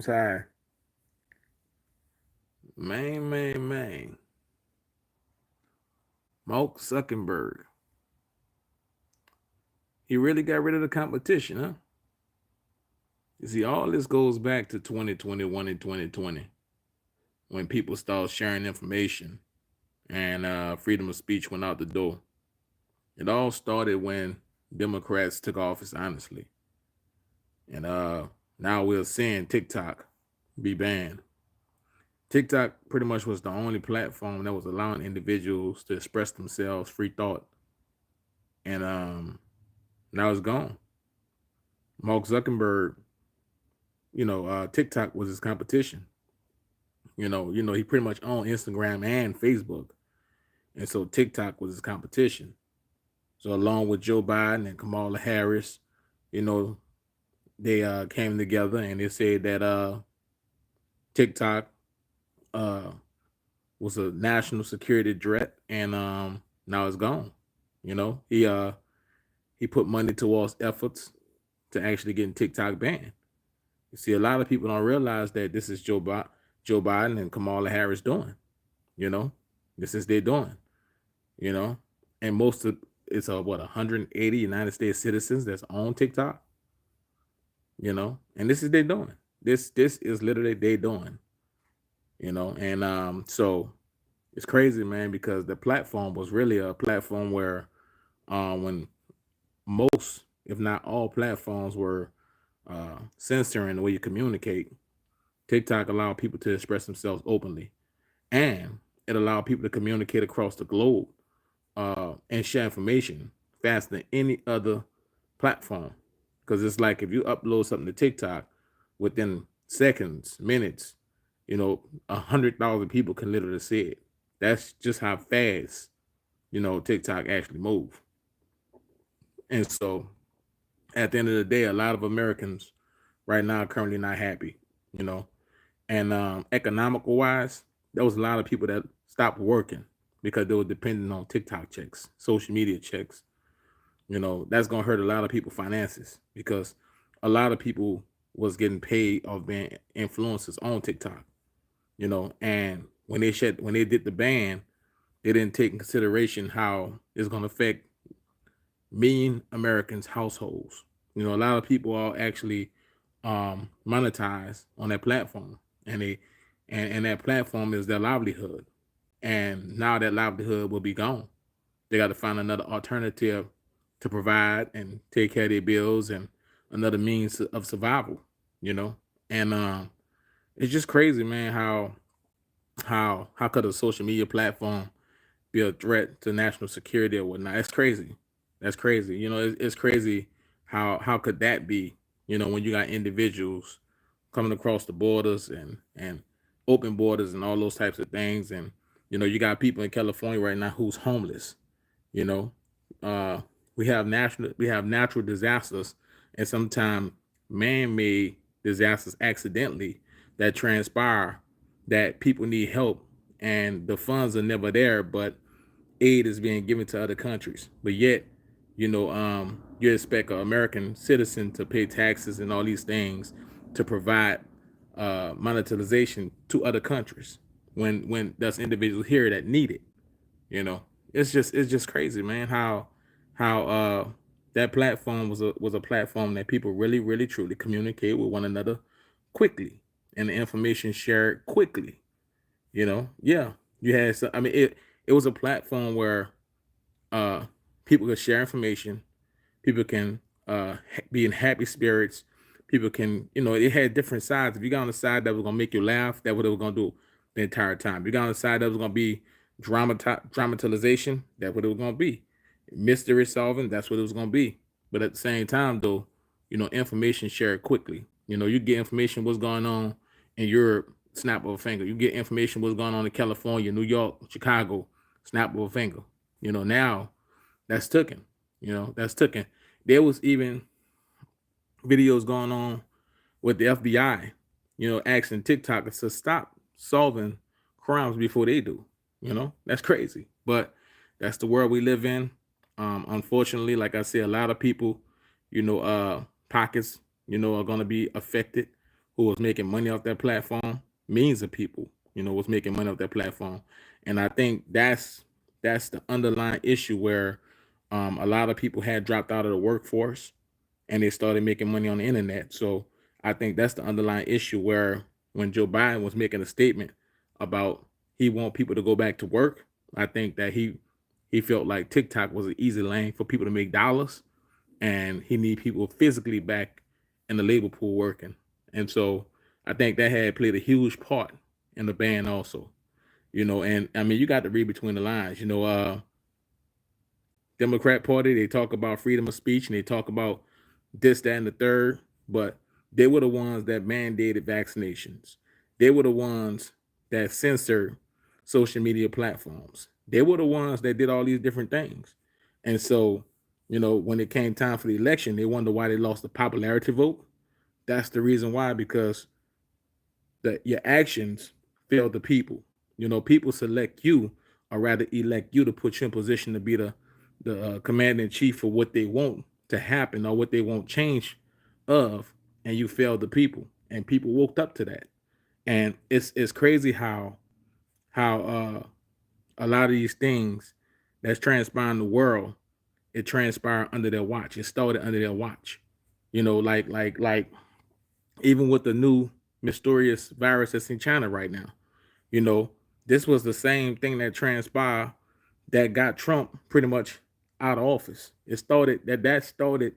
High. Man. Mark Zuckerberg. He really got rid of the competition, huh? You see, all this goes back to 2021 and 2020 when people started sharing information and freedom of speech went out the door. It all started when Democrats took office, honestly. And now we're seeing TikTok be banned. TikTok pretty much was the only platform that was allowing individuals to express themselves, free thought, and now it's gone. Mark Zuckerberg, TikTok was his competition. He pretty much owned Instagram and Facebook, and so TikTok was his competition. So along with Joe Biden and Kamala Harris, you know, they came together and they said that TikTok uh, was a national security threat, and now it's gone. He put money towards efforts to actually getting TikTok banned. You see, a lot of people don't realize that this is Joe Biden and Kamala Harris doing. You know, this is their doing. You know, and most of it's 180 United States citizens that's on TikTok. And this is their doing. This is literally their doing. And so it's crazy, man, because the platform was really a platform where when most, if not all platforms were censoring the way you communicate, TikTok allowed people to express themselves openly, and it allowed people to communicate across the globe and share information faster than any other platform. Because it's like if you upload something to TikTok, within seconds, minutes, 100,000 people can literally see it. That's just how fast, TikTok actually move. And so at the end of the day, a lot of Americans right now are currently not happy, you know. And economical wise, there was a lot of people that stopped working because they were dependent on TikTok checks, social media checks. That's gonna hurt a lot of people's finances because a lot of people was getting paid off being influencers on TikTok. And when they did the ban, they didn't take in consideration how it's gonna affect million Americans' households. A lot of people are actually monetized on that platform, and that platform is their livelihood. And now that livelihood will be gone. They got to find another alternative to provide and take care of their bills and another means of survival. You know, and it's just crazy, man. How could a social media platform be a threat to national security or whatnot? It's crazy. That's crazy. It's crazy how could that be? When you got individuals coming across the borders and open borders and all those types of things, and you got people in California right now who's homeless. You know, uh, we have natural disasters and sometimes man-made disasters accidentally that transpire that people need help and the funds are never there, but aid is being given to other countries. But yet, you expect an American citizen to pay taxes and all these things to provide monetization to other countries when there's individuals here that need it. You know, it's just crazy, man. How that platform was a platform that people really truly communicate with one another quickly, and the information shared quickly. Yeah, you had some, I mean it was a platform where uh people could share information, people can be in happy spirits, people can, it had different sides. If you got on the side that was gonna make you laugh, that's what it was gonna do the entire time. If you got on the side that was gonna be dramatization, that's what it was gonna be. Mystery solving, that's what it was gonna be. But at the same time though, information shared quickly. You get information what's going on in Europe, snap of a finger. You get information what's going on in California, New York, Chicago, snap of a finger. Now that's taken. That's taken. There was even videos going on with the FBI, asking TikTokers to stop solving crimes before they do. That's crazy. But that's the world we live in. Unfortunately, like I said, a lot of people, pockets, are gonna be affected who was making money off that platform. Millions of people, was making money off that platform. And I think that's the underlying issue where a lot of people had dropped out of the workforce and they started making money on the internet. So I think that's the underlying issue where when Joe Biden was making a statement about he want people to go back to work, I think that he felt like TikTok was an easy lane for people to make dollars, and he need people physically back in the labor pool working. And so I think that had played a huge part in the ban also. And I mean, you got to read between the lines. Democrat Party, they talk about freedom of speech and they talk about this, that, and the third, but they were the ones that mandated vaccinations. They were the ones that censored social media platforms. They were the ones that did all these different things. And so, when it came time for the election, they wonder why they lost the popularity vote. That's the reason why, because your actions fail the people. People select you, or rather elect you to put you in position to be the commander in chief for what they want to happen or what they want change of, and you failed the people, and people woke up to that. And it's crazy how a lot of these things that's transpiring in the world, it transpired under their watch. It started under their watch. Like even with the new mysterious virus that's in China right now. This was the same thing that transpired that got Trump pretty much out of office. That started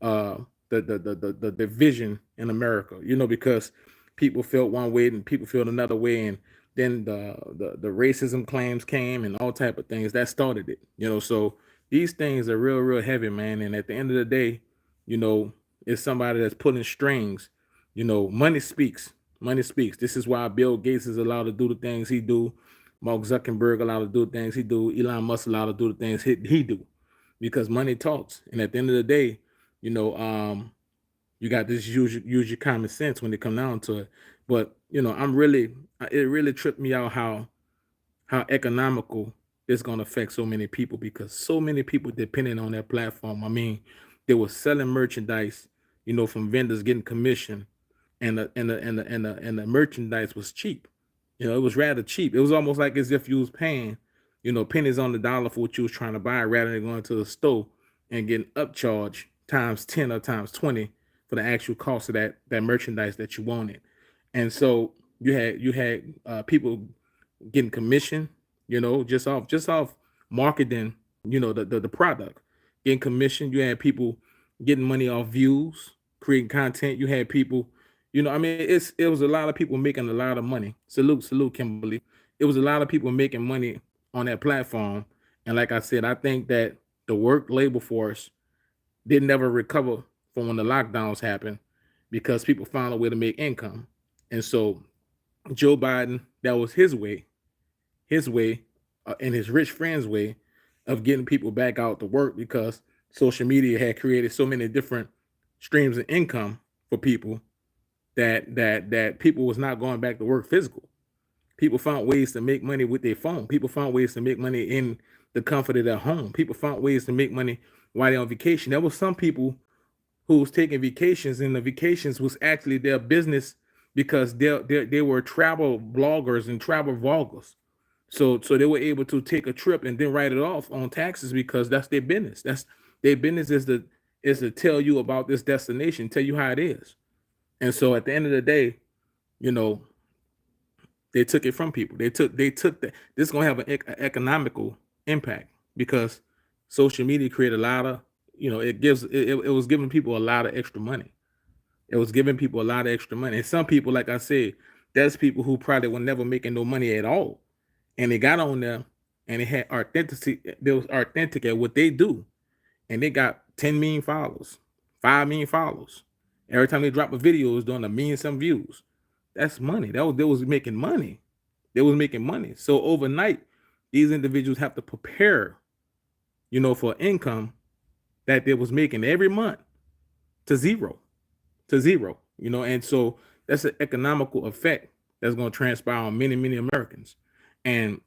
uh the division in America, because people felt one way and people felt another way, and then the racism claims came and all type of things that started it. So these things are real heavy, man. And at the end of the day, you know, it's somebody that's pulling strings. Money speaks. Money speaks. This is why Bill Gates is allowed to do the things he do. Mark Zuckerberg allowed to do the things he do. Elon Musk allowed to do the things he do, because money talks. And at the end of the day, you know, you got this use your common sense when it come down to it. But it really tripped me out how economical it's going to affect so many people, because so many people depending on that platform. I mean, they were selling merchandise, from vendors getting commission, and the merchandise was cheap. It was rather cheap. It was almost like as if you was paying, pennies on the dollar for what you was trying to buy, rather than going to the store and getting upcharged times 10 or times 20 for the actual cost of that merchandise that you wanted. And so you had people getting commission, just off marketing, the product, getting commission. You had people getting money off views, creating content. You had people, I mean, it was a lot of people making a lot of money. Salute, Kimberly. It was a lot of people making money on that platform. And like I said, I think that the work labor force didn't ever recover from when the lockdowns happened, because people found a way to make income. And so Joe Biden, that was his way, and his rich friends' way of getting people back out to work, because social media had created so many different streams of income for people that people was not going back to work physical. People found ways to make money with their phone. People found ways to make money in the comfort of their home. People found ways to make money while they're on vacation. There was some people who was taking vacations, and the vacations was actually their business, because they were travel bloggers and travel vloggers. So they were able to take a trip and then write it off on taxes, because that's their business. That's their business, is to tell you about this destination, tell you how it is. And so at the end of the day, you know, they took it from people. They took that. This is gonna have an economical impact, because social media created a lot of, it was giving people a lot of extra money. It was giving people a lot of extra money. And some people, like I said, there's people who probably were never making no money at all, and they got on there and they had authenticity. They was authentic at what they do, and they got 10 million followers, 5 million followers. Every time they drop a video, it was doing a million some views. That's money. They was making money. They was making money. So overnight, these individuals have to prepare, for income that they was making every month to zero, and so that's an economical effect that's going to transpire on many Americans. And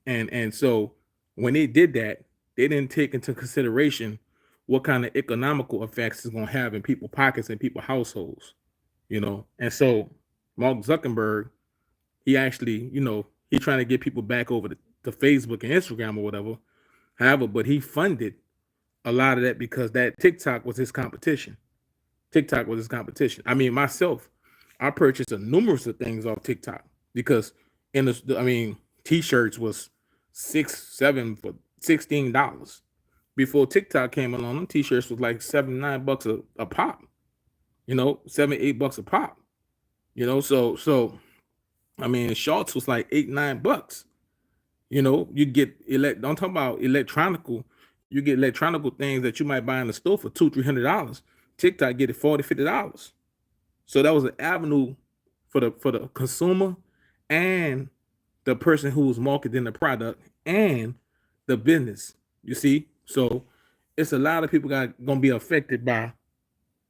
so when they did that, they didn't take into consideration what kind of economical effects it's going to have in people's pockets and people's households. And so Mark Zuckerberg, he actually, he trying to get people back over to Facebook and Instagram or whatever. However, but he funded a lot of that because that TikTok was his competition. TikTok was his competition. I mean, myself, I purchased a numerous of things off TikTok because t-shirts was 6, 7 for $16. Before TikTok came along, them t-shirts was like $7, $9 a pop. $7, $8 a pop. So I mean, shorts was like $8, $9. You get don't talk about electronical. You get electronical things that you might buy in the store for $200, $300. TikTok get it $40, $50. So that was an avenue for the consumer and the person who was marketing the product and the business. You see, so it's a lot of people gonna be affected by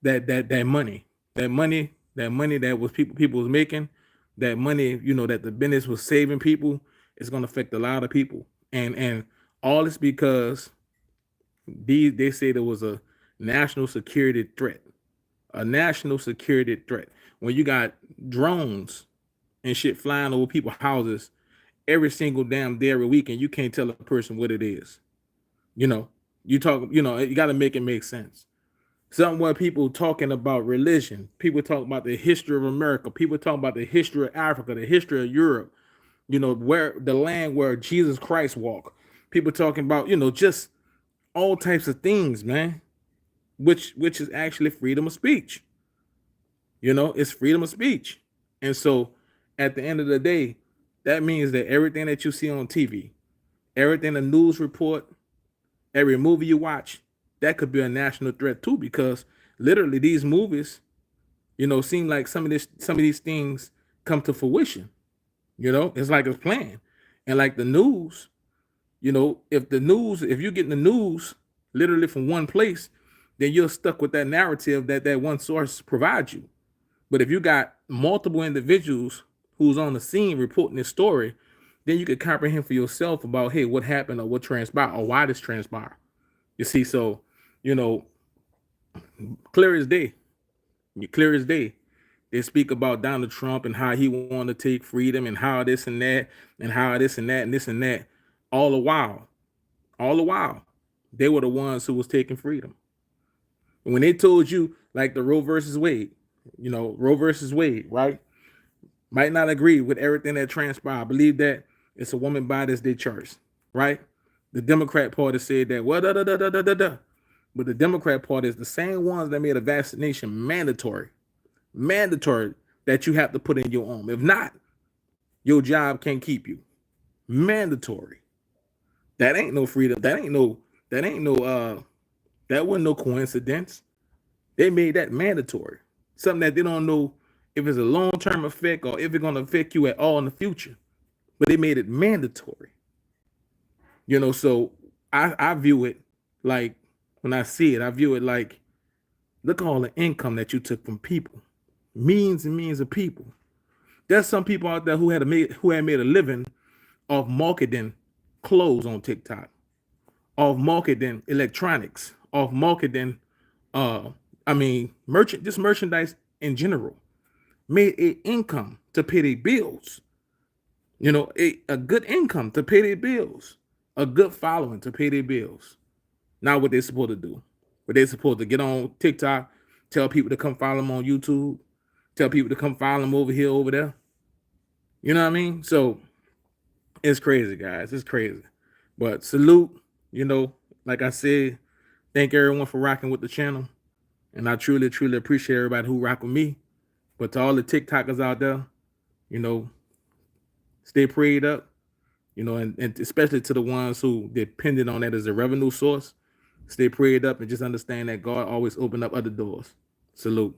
that money, that was people was making, that money, that the business was saving people. It's gonna affect a lot of people, and all this because they say there was a national security threat. A national security threat. When you got drones and shit flying over people's houses every single damn day, every week, and you can't tell a person what it is. You got to make it make sense. Something where people talking about religion, people talking about the history of America, people talking about the history of Africa, the history of Europe, where the land where Jesus Christ walked. People talking about, just all types of things, man. Which is actually freedom of speech. It's freedom of speech. And so at the end of the day, that means that everything that you see on TV, everything the news report, every movie you watch, that could be a national threat too, because literally these movies, seem like some of these things come to fruition. It's like it's planned. And like the news, if you get the news literally from one place, then you're stuck with that narrative that one source provides you. But if you got multiple individuals who's on the scene reporting this story, then you could comprehend for yourself about, hey, what happened or what transpired or why this transpired. You see, so, clear as day, they speak about Donald Trump and how he wanted to take freedom and how this and that and how this and that and this and that. All the while, they were the ones who was taking freedom. When they told you, like the Roe versus Wade, right? Might not agree with everything that transpired. Believe that it's a woman body that's their choice, right? The Democrat Party said that, well, but the Democrat Party is the same ones that made a vaccination mandatory that you have to put in your arm. If not, your job can't keep you. Mandatory. That ain't no freedom. That wasn't no coincidence. They made that mandatory. Something that they don't know if it's a long-term effect or if it's going to affect you at all in the future. But they made it mandatory. So I view it like, when I see it, I view it like, look at all the income that you took from people. Millions and millions of people. There's some people out there who had made a living off marketing clothes on TikTok, off marketing electronics, off marketing merchandise in general. Made an income to pay their bills. A good income to pay their bills. A good following to pay their bills. Now what they're supposed to do. But they're supposed to get on TikTok, tell people to come follow them on YouTube, tell people to come follow them over here, over there. You know what I mean? So it's crazy, guys. It's crazy. But salute, like I said, thank everyone for rocking with the channel. And I truly, truly appreciate everybody who rock with me. But to all the TikTokers out there, stay prayed up, and especially to the ones who depended on that as a revenue source, stay prayed up and just understand that God always opened up other doors. Salute.